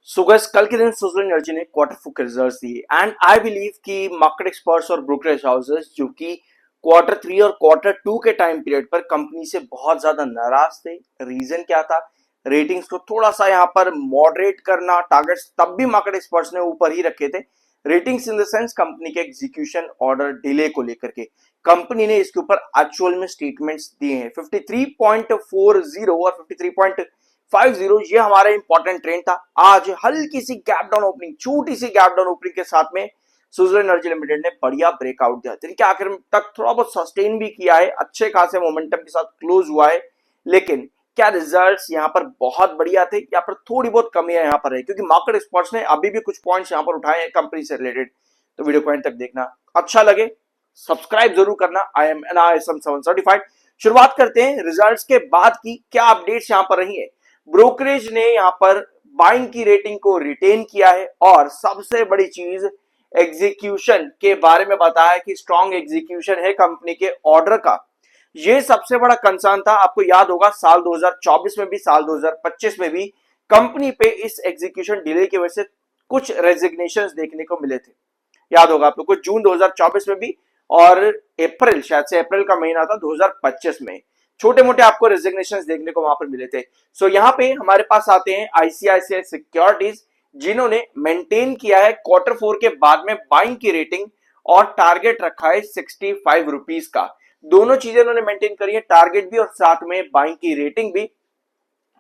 So guys कल के दिन सुज़लोन एनर्जी ने क्वार्टर फोर के रिजल्ट्स दिए एंड आई बिलीव कि मार्केट एक्सपर्ट्स और ब्रोकरेज हाउसेस जो कि क्वार्टर थ्री और क्वार्टर टू के टाइम पीरियड पर कंपनी से बहुत ज्यादा नाराज थे। रीजन क्या था? रेटिंग्स को थोड़ा सा यहाँ पर मॉडरेट करना, टारगेट्स तब भी मार्केट एक्सपर्ट्स ने ऊपर ही रखे थे। Ratings in the sense company के एग्जीक्यूशन ऑर्डर डिले को लेकर के कंपनी ने इसके ऊपर एक्चुअल में स्टेटमेंट्स दिए हैं। 53.40 और 53.50 ये हमारा इंपॉर्टेंट ट्रेंड था। आज हल्की सी गैप डाउन ओपनिंग, छोटी सी गैप डाउन ओपनिंग के साथ में सुज़लोन एनर्जी लिमिटेड ने बढ़िया ब्रेकआउट दिया, दिन के आखिर तक थोड़ा बहुत सस्टेन भी किया है, अच्छे खासे मोमेंटम के साथ क्लोज हुआ है। लेकिन क्या रिजल्ट्स यहाँ पर बहुत बढ़िया थे? यहाँ पर थोड़ी बहुत कमियां यहाँ पर है, क्योंकि मार्केट एक्सपर्ट्स ने अभी भी कुछ पॉइंट्स यहाँ पर उठाए हैं कंपनी से रिलेटेड। तो वीडियो को एंड तक देखना, अच्छा लगे सब्सक्राइब जरूर करना। I am an ISM 7 certified. शुरुआत करते हैं रिजल्ट्स के बाद की क्या अपडेट्स यहाँ पर रही है। ब्रोकरेज ने यहाँ पर बाइंग की रेटिंग को रिटेन किया है और सबसे बड़ी चीज एग्जीक्यूशन के बारे में बताया कि स्ट्रॉन्ग एग्जीक्यूशन है कंपनी के ऑर्डर का। ये सबसे बड़ा कंसर्न था। आपको याद होगा साल 2024 में भी, साल 2025 में भी कंपनी पे इस एग्जीक्यूशन डिले की वजह से कुछ रेजिग्नेशंस देखने को मिले थे। याद होगा आपको, कुछ जून 2024 में भी और अप्रैल, शायद से अप्रैल का महीना था 2025 में, छोटे मोटे आपको रेजिग्नेशंस देखने को वहां पर मिले थे। सो यहाँ पे हमारे पास आते हैं आईसीआईसीआई सिक्योरिटीज, जिन्होंने मेंटेन किया है क्वार्टर फोर के बाद में बाइंग की रेटिंग और टारगेट रखा है 65 रुपीज का। दोनों चीजें उन्होंने मेंटेन करी है, टारगेट भी और साथ में बाइंग की रेटिंग भी,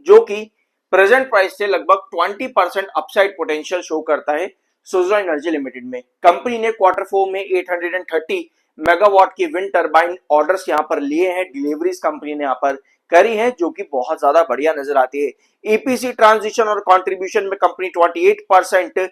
जो कि प्रेजेंट प्राइस से लगभग 20% अपसाइड पोटेंशियल शो करता है सुज़लोन एनर्जी लिमिटेड में। कंपनी ने क्वार्टर फोर में 830 मेगावाट की विंड टर्बाइन ऑर्डर्स यहां पर लिए हैं, डिलीवरीज कंपनी ने यहां पर करी है, जो कि बहुत ज्यादा बढ़िया नजर आती है। ईपीसी ट्रांजिशन और कंट्रीब्यूशन में कंपनी 28%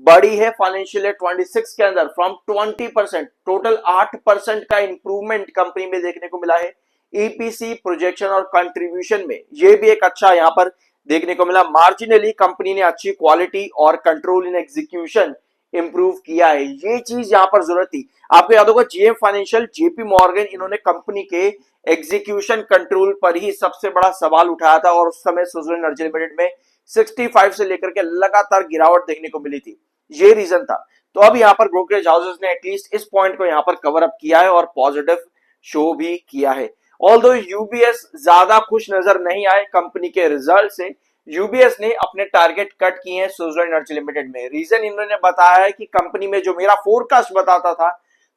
बढ़ी है फाइनेंशियल ईयर 26 के अंदर, फ्रॉम 20%। टोटल 8% का इंप्रूवमेंट कंपनी में देखने को मिला है ईपीसी प्रोजेक्शन और कंट्रीब्यूशन में। ये भी एक अच्छा यहां पर देखने को मिला। मार्जिनली कंपनी ने अच्छी क्वालिटी और कंट्रोल इन एग्जीक्यूशन इंप्रूव किया है, ये चीज यहां पर जरूरत थी। आपको याद होगा जीएम फाइनेंशियल, जेपी मॉर्गन, इन्होंने कंपनी के एग्जीक्यूशन कंट्रोल पर ही सबसे बड़ा सवाल उठाया था और उस समय सुज़लोन एनर्जी लिमिटेड में 65 से लेकर के लगातार गिरावट देखने को मिली थी, ये रीजन था। तो अब यहाँ पर ब्रोकरेज हाउसेस ने एटलीस्ट इस पॉइंट को यहाँ पर कवर अप किया है और पॉजिटिव शो भी किया है। ऑल्दो यूबीएस ज्यादा खुश नजर नहीं आए कंपनी के रिजल्ट से। यूबीएस ने अपने टारगेट कट किए हैं सुज़लोन एनर्जी लिमिटेड में। रीजन इन्होंने बताया है कि कंपनी में जो मेरा फोरकास्ट बताता था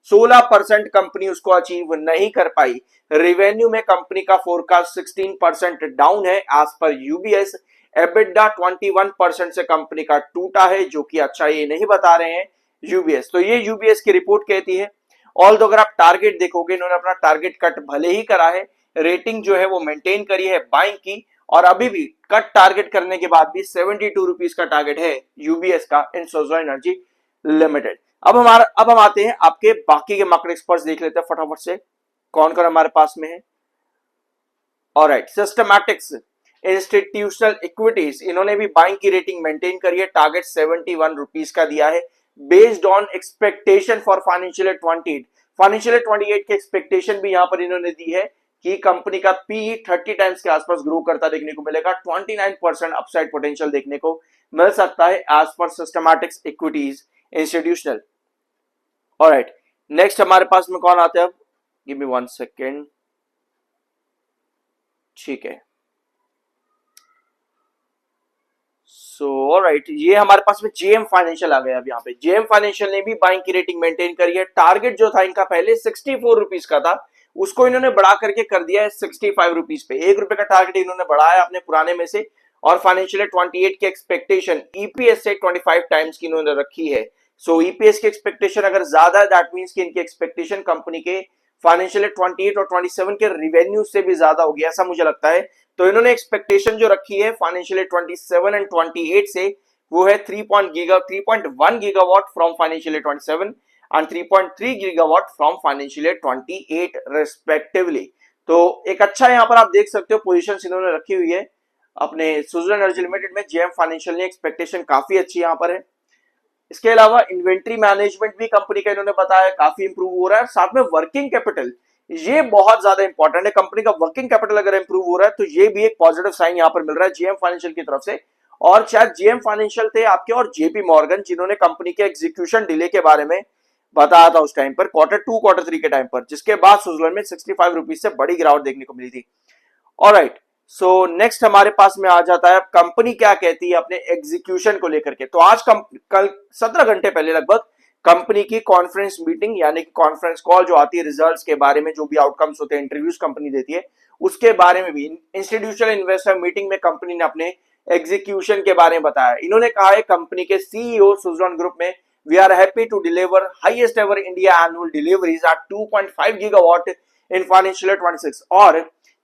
16% कंपनी उसको अचीव नहीं कर पाई। रेवेन्यू में कंपनी का फोरकास्ट 16% डाउन है एज पर यूबीएस। एबिटडा 21% से कंपनी का टूटा है, जो कि अच्छा ये नहीं बता रहे हैं यूबीएस। तो ये यूबीएस की रिपोर्ट कहती है। ऑल अगर आप टारगेट देखोगे, इन्होंने अपना टारगेट कट भले ही करा है, रेटिंग जो है वो मेंटेन करी है बाइंग की, और अभी भी कट टारगेट करने के बाद भी 72 रुपीज का टारगेट है यूबीएस का इन सुज़लोन एनर्जी लिमिटेड। अब हम आते हैं आपके बाकी के मार्केट एक्सपर्ट्स, देख लेते हैं फटाफट से कौन कौन हमारे पास में है। ऑलराइट, सिस्टमैटिक्स इंस्टीट्यूशनल इक्विटीज, इन्होंने भी बाइंग की रेटिंग मेंटेन करी है, टारगेट 71 रुपीज का दिया है based on expectation for financial year 28। Financial year 28 की एक्सपेक्टेशन भी यहां पर इन्होंने दी है कि कंपनी का पी 30 टाइम्स के आसपास ग्रो करता देखने को मिलेगा। 29% अपसाइड पोटेंशियल देखने को मिल सकता है एज पर systematics equities institutional. Alright, next हमारे पास में कौन आते हैं? अब गिव मी 1 सेकेंड। ठीक है, सो ऑलराइट, ये हमारे पास में जेएम फाइनेंशियल आ गया। अब यहाँ पे जेएम फाइनेंशियल ने भी बाइंग की रेटिंग मेंटेन करी है। टारगेट जो था इनका पहले 64 रुपीज का था, उसको इन्होंने बढ़ा करके कर दिया है 65 रुपीज पे। 1 रुपए का टारगेट इन्होंने बढ़ाया अपने पुराने में से, और फाइनेंशियल 28 की एक्सपेक्टेशन ईपीएस से 25 टाइम्स की इन्होंने रखी है। सो ईपीएस की एक्सपेक्टेशन अगर ज्यादा है, दैट मींस कि इनकी एक्सपेक्टेशन कंपनी के फाइनेंशियल 28 और 27 के रिवेन्यू से भी ज्यादा होगी, ऐसा मुझे लगता है। तो इन्होंने एक्सपेक्टेशन जो रखी है फाइनेंशियल 27 एंड 28 से, वो है 3.1 gigawatt from financial 27 and 3.3 gigawatt from financial 28 respectively. तो एक अच्छा यहाँ पर आप देख सकते हो पोजीशन इन्होंने रखी हुई है अपने सुज़लोन एनर्जी लिमिटेड में। जेएम फाइनेंशियल ने एक्सपेक्टेशन काफी अच्छी यहाँ पर है। इसके अलावा इन्वेंट्री मैनेजमेंट भी कंपनी का इन्होंने बताया काफी इंप्रूव हो रहा है। साथ में वर्किंग कैपिटल, ये बहुत ज्यादा इंपॉर्टेंट है। कंपनी का वर्किंग कैपिटल अगर इंप्रूव हो रहा है तो ये भी एक पॉजिटिव साइन यहां पर मिल रहा है जीएम फाइनेंशियल की तरफ से। और शायद जेएम फाइनेंशियल थे आपके और जेपी मॉर्गन, जिन्होंने कंपनी के एग्जीक्यूशन डिले के बारे में बताया था उस टाइम पर Q2 Q3 के टाइम पर, जिसके बाद स्विट्जरलैंड में 65 रुपीज से बड़ी गिरावट देखने को मिली थी। ऑलराइट, सो नेक्स्ट हमारे पास में आ जाता है कंपनी क्या कहती है अपने एग्जीक्यूशन को लेकर के। तो आज कल 17 घंटे पहले लगभग कंपनी की कॉन्फ्रेंस मीटिंग यानी कि कॉन्फ्रेंस कॉल जो आती है रिजल्ट्स के बारे में, जो भी आउटकम्स होते हैं, इंटरव्यूज कंपनी देती है, उसके बारे में भी इंस्टीट्यूशनल इन्वेस्टर मीटिंग में कंपनी ने अपने एग्जीक्यूशन के बारे में बताया। इन्होंने कहा है कंपनी के सीईओ स्विट्जरलैंड ग्रुप में, we are happy to deliver highest ever India annual deliveries at 2.5 gigawatt in financial year 26। और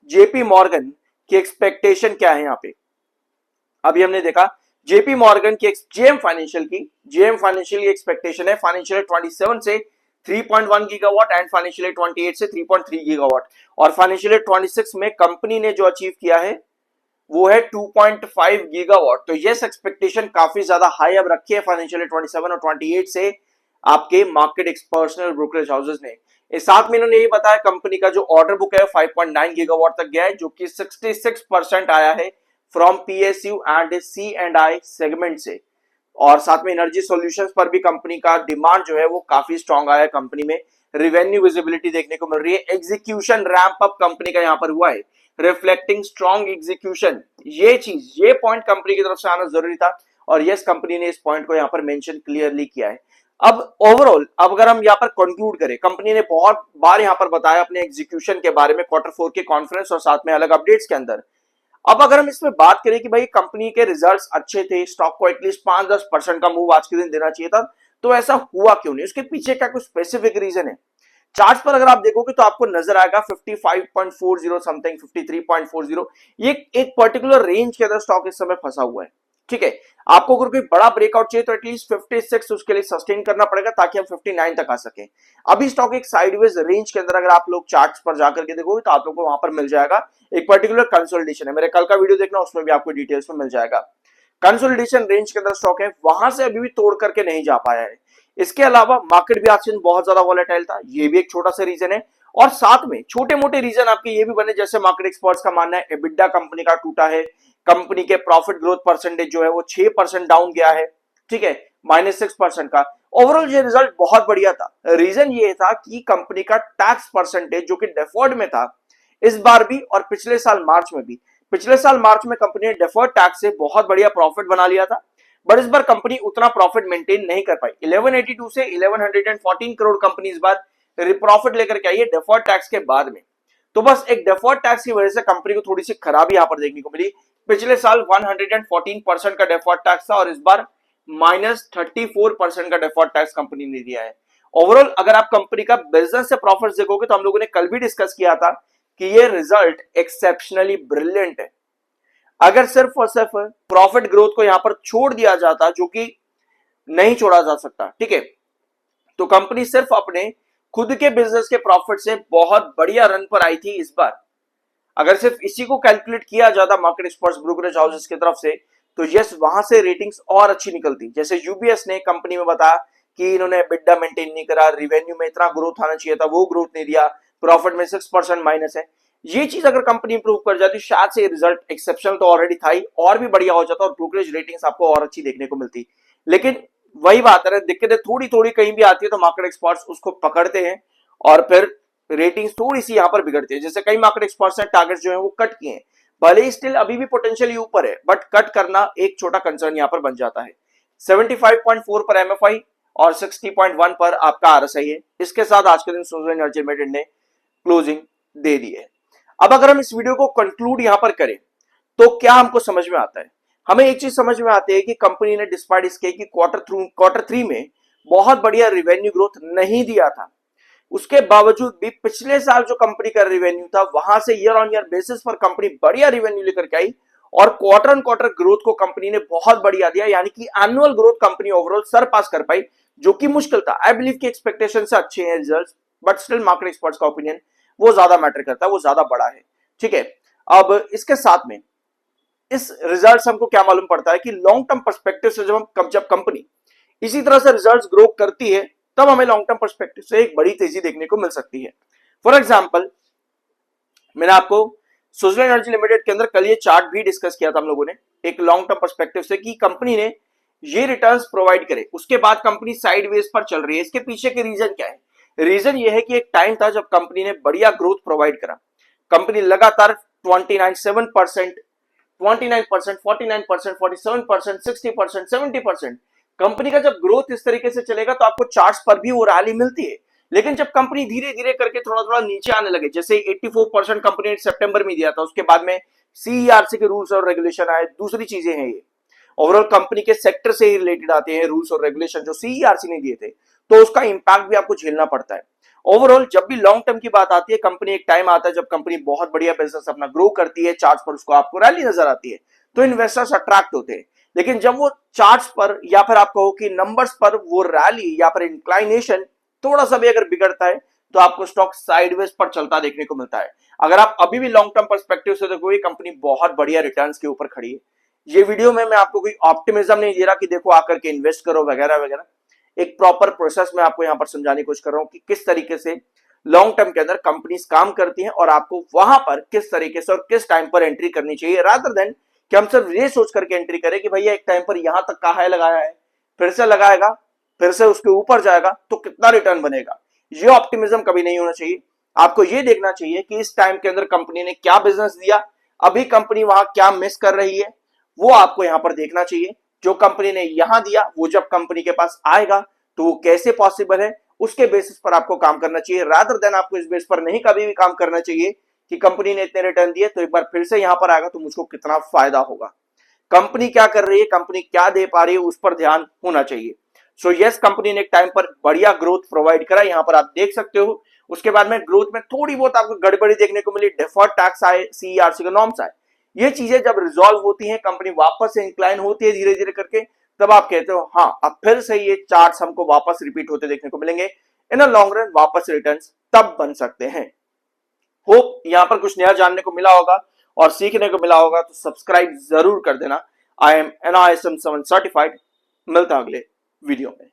जेपी मॉर्गन की एक्सपेक्टेशन क्या है यहाँ पे, अभी हमने देखा जेपी मॉर्गन की जेएम फाइनेंशियल की एक्सपेक्टेशन है फाइनेंशियल ईयर 27 से 3.1 गीगावाट एंड फाइनेंशियल ईयर 28 से 3.3 गीगावाट। और फाइनेंशियल ईयर 26 में कंपनी ने जो अचीव किया है वो है 2.5 गीगावाट। तो यस, एक्सपेक्टेशन काफी ज्यादा हाई अब रखी है फाइनेंशियल ईयर 27 और 28 से आपके मार्केट एक्सपर्ट्स और ब्रोकरेज हाउसेस ने। इस साथ में इन्होंने ये बताया कंपनी का जो ऑर्डर बुक है 5.9 गीगावाट तक गया है, जो कि 66% आया है from PSU and C&I segment से। और साथ में एनर्जी सॉल्यूशंस पर भी कंपनी का डिमांड जो है वो काफी स्ट्रांग आया है। कंपनी में रिवेन्यू विजिबिलिटी देखने को मिल रही है, एग्जीक्यूशन रैंप अप कंपनी का यहाँ पर हुआ है, रिफ्लेक्टिंग स्ट्रांग एग्जीक्यूशन। ये पॉइंट कंपनी की तरफ से आना जरूरी था और यस, कंपनी ने इस पॉइंट को यहाँ पर मेंशन क्लियरली किया है। अब ओवरऑल अब अगर हम यहाँ पर कंक्लूड करें, कंपनी ने बहुत बार यहाँ पर बताया अपने एग्जीक्यूशन के बारे में Q4 के कॉन्फ्रेंस और साथ में अलग अपडेट्स के अंदर। अब अगर हम इसमें बात करें कि भाई कंपनी के रिजल्ट्स अच्छे थे, स्टॉक को एटलीस्ट 5-10% का मूव आज के दिन देना चाहिए था, तो ऐसा हुआ क्यों नहीं? उसके पीछे क्या कुछ स्पेसिफिक रीजन है? चार्ट पर अगर आप देखोगे तो आपको नजर आएगा 55.40 समथिंग 53.40, ये एक पर्टिकुलर रेंज के अंदर स्टॉक इस समय फंसा हुआ है। ठीक है, आपको अगर कोई बड़ा ब्रेकआउट चाहिए तो एटलीस्ट 56 उसके लिए सस्टेन करना पड़ेगा ताकि हम 59 तक आ सके। अभी स्टॉक एक साइडवेज रेंज के अंदर अगर आप लोग चार्ट्स पर जाकर के देखोगे तो आप लोग को वहां पर मिल जाएगा एक पर्टिकुलर कंसोलिडेशन है। मेरे कल का वीडियो देखना, उसमें भी आपको डिटेल्स में मिल जाएगा। कंसोलिडेशन रेंज के अंदर स्टॉक है, वहां से अभी भी तोड़ करके नहीं जा पाया है। इसके अलावा मार्केट भी आज बहुत ज्यादा वॉलेटाइल था, ये भी एक छोटा सा रीजन है। और साथ में छोटे मोटे रीजन आपके ये भी बने, जैसे मार्केट एक्सपर्ट्स का मानना है एबिडा कंपनी का टूटा है, कंपनी के प्रॉफिट ग्रोथ परसेंटेज जो है वो 6% डाउन गया है। ठीक है, -6% का। ओवरऑल ये रिजल्ट बहुत बढ़िया था। रीजन ये था कि कंपनी का टैक्स परसेंटेज जो कि डेफर्ड में था इस बार भी और पिछले साल मार्च में भी। पिछले साल मार्च में कंपनी ने डेफर्ड टैक्स से बहुत बढ़िया प्रॉफिट बना लिया था, बट इस बार कंपनी उतना प्रॉफिट मेंटेन नहीं कर पाई। 1182 से 1114 करोड़ कंपनी इस बार प्रॉफिट लेकर के आई है डेफर्ड टैक्स के बाद में। तो बस एक डेफर्ड टैक्स की वजह से कंपनी को थोड़ी सी खराबी यहां पर देखने को मिली। पिछले साल 114% का डेफर्ड टैक्स था और इस बार -34% का डेफर्ड टैक्स कंपनी ने दिया है। ओवरऑल अगर आप कंपनी का बिजनेस से प्रॉफिट देखोगे तो हम लोगों ने कल भी डिस्कस किया था कि ये रिजल्ट एक्सेप्शनली ब्रिलियंट है। अगर सिर्फ और सिर्फ प्रॉफिट ग्रोथ को यहां पर छोड़ दिया जाता, जो कि नहीं छोड़ा जा सकता, ठीक है, तो कंपनी सिर्फ अपने खुद के बिजनेस के प्रॉफिट से बहुत बढ़िया रन पर आई थी इस बार। अगर सिर्फ इसी को कैलकुलेट किया जाता मार्केट एक्सपर्ट्स ब्रोकरेज हाउसेस की तरफ से, तो यस, वहां से रेटिंग्स और अच्छी निकलती। जैसे यूबीएस ने कंपनी में बताया कि इन्होंने एबिडा मेंटेन नहीं करा, रिवेन्यू में इतना ग्रोथ आना चाहिए था, वो ग्रोथ नहीं दिया, प्रॉफिट में 6% माइनस है। ये चीज अगर कंपनी इंप्रूव कर जाती, शायद से रिजल्ट एक्सेप्शनल तो ऑलरेडी था ही, और भी बढ़िया हो जाता और ब्रोकरेज रेटिंग्स आपको और अच्छी देखने को मिलती। लेकिन वही बात है, दिक्कतें थोड़ी थोड़ी कहीं भी आती है तो मार्केट एक्सपर्ट्स उसको पकड़ते हैं और फिर रेटिंग्स थोड़ी सी यहां पर बिगड़ती है। जैसे कई मार्केट एक्सपर्ट्स ने टारगेट्स जो है वो कट किए हैं, भले ही स्टिल अभी भी पोटेंशियल ऊपर है, बट कट करना एक छोटा कंसर्न यहां पर बन जाता है। 75.4 पर एमएफआई और 60.1 पर आपका आरएसआई है। इसके साथ आज के दिन स्विट्जरलैंड एनर्जी लिमिटेड ने क्लोजिंग दे दी है। अब अगर हम इस वीडियो को कंक्लूड यहां पर करें तो क्या हमको समझ में आता है? हमें एक चीज समझ में आती है कि कंपनी ने डिस्पाइट इसके कि Q3 में बहुत बढ़िया रिवेन्यू ग्रोथ नहीं दिया था, उसके बावजूद भी पिछले साल जो कंपनी का रिवेन्यू था वहां से ईयर ऑन ईयर बेसिस पर कंपनी बढ़िया रिवेन्यू लेकर के आई और क्वार्टर ऑन क्वार्टर ग्रोथ को कंपनी ने बहुत बढ़िया दिया, यानी कि annual growth company overall surpass कर पाई, जो कि मुश्किल था। आई बिलीव कि एक्सपेक्टेशन से अच्छे हैं results, but still market experts का ओपिनियन वो ज्यादा मैटर करता है, वो ज्यादा बड़ा है। ठीक है, अब इसके साथ में इस रिजल्ट हमको क्या मालूम पड़ता है कि लॉन्ग टर्म पर्सपेक्टिव से जब कंपनी इसी तरह से रिजल्ट्स ग्रो करती है तब हमें लॉन्ग टर्म पर्सपेक्टिव से एक बड़ी तेजी देखने को मिल सकती है। फॉर एग्जांपल, मैंने आपको स्विट्जरलैंड एनर्जी लिमिटेड के अंदर कल ये चार्ट भी डिस्कस किया था हम लोगों ने। एक लॉन्ग टर्म पर्सपेक्टिव से कि कंपनी ने ये रिटर्न्स प्रोवाइड करे, उसके बाद कंपनी साइडवेज पर चल रही है। इसके पीछे के रीजन क्या है? रीजन ये है कि एक टाइम था जब कंपनी ने बढ़िया ग्रोथ प्रोवाइड करा, कंपनी लगातार 29.7%, 29%, 49%, 47%, 60%, 70%। कंपनी का जब ग्रोथ इस तरीके से चलेगा तो आपको चार्ट्स पर भी वो रैली मिलती है। लेकिन जब कंपनी धीरे धीरे करके थोड़ा थोड़ा नीचे आने लगे, जैसे 84% कंपनी ने सितंबर में दिया था, उसके बाद में सीईआरसी के रूल्स और रेगुलेशन आए, दूसरी चीजें हैं ये ओवरऑल कंपनी के सेक्टर से ही रिलेटेड आते हैं रूल्स और रेगुलेशन जो सीईआरसी ने दिए थे, तो उसका इंपैक्ट भी आपको झेलना पड़ता है। ओवरऑल जब भी लॉन्ग टर्म की बात आती है, कंपनी एक टाइम आता है जब कंपनी बहुत बढ़िया बिजनेस अपना ग्रो करती है, चार्ट्स पर उसको आपको रैली नजर आती है, तो इन्वेस्टर्स अट्रैक्ट होते हैं। लेकिन जब वो चार्ट्स पर या फिर आप कहो कि नंबर्स पर वो रैली या फिर इंक्लाइनेशन थोड़ा सा भी अगर बिगड़ता है, तो आपको स्टॉक साइडवेज पर चलता देखने को मिलता है। अगर आप अभी भी लॉन्ग टर्म पर्सपेक्टिव से देखोगे, कंपनी बहुत बढ़िया रिटर्न्स के ऊपर खड़ी है। ये वीडियो में मैं आपको कोई ऑप्टिमिज्म नहीं दे रहा कि देखो आकर के इन्वेस्ट करो वगैरह वगैरह, एक प्रॉपर प्रोसेस में आपको यहां पर समझाने की कोशिश कर रहा हूं कि किस तरीके से लॉन्ग टर्म के अंदर कंपनीज काम करती हैं और आपको वहां पर किस तरीके से और किस टाइम पर एंट्री करनी चाहिए, रादर देन कि हम सिर्फ ये सोच करके एंट्री करें कि भैया एक टाइम पर यहां तक का हाई लगाया है, फिर से लगाएगा, फिर से उसके ऊपर जाएगा तो कितना रिटर्न बनेगा। ये ऑप्टिमिज्म कभी नहीं होना चाहिए। आपको ये देखना चाहिए कि इस टाइम के अंदर कंपनी ने क्या बिजनेस दिया, अभी कंपनी वहां क्या मिस कर रही है, वो आपको यहां पर देखना चाहिए। जो कंपनी ने यहां दिया वो जब कंपनी के पास आएगा तो वो कैसे पॉसिबल है, उसके बेसिस पर आपको काम करना चाहिए, रादर देन आपको इस बेस पर नहीं कभी भी काम करना चाहिए कि कंपनी ने इतने रिटर्न दिए तो एक बार फिर से यहां पर आएगा तो मुझको कितना फायदा होगा। कंपनी क्या कर रही है, कंपनी क्या दे पा रही है, उस पर ध्यान होना चाहिए। सो यस, कंपनी ने एक टाइम पर बढ़िया ग्रोथ प्रोवाइड करा, यहां पर आप देख सकते हो। उसके बाद में ग्रोथ में थोड़ी बहुत आपको गड़बड़ी देखने को मिली, डेफर्ड टैक्स आए, सीईआरसी के नॉर्म्स आए। ये चीजें जब रिजॉल्व होती हैं, कंपनी वापस से इंक्लाइन होती है धीरे धीरे करके, तब आप कहते हो हाँ अब फिर से ये चार्ट्स हमको वापस रिपीट होते देखने को मिलेंगे, इन अ लॉन्ग रन वापस रिटर्न्स तब बन सकते हैं। होप यहां पर कुछ नया जानने को मिला होगा और सीखने को मिला होगा, तो सब्सक्राइब जरूर कर देना। I am NISM 7 certified. मिलता हूं अगले वीडियो में।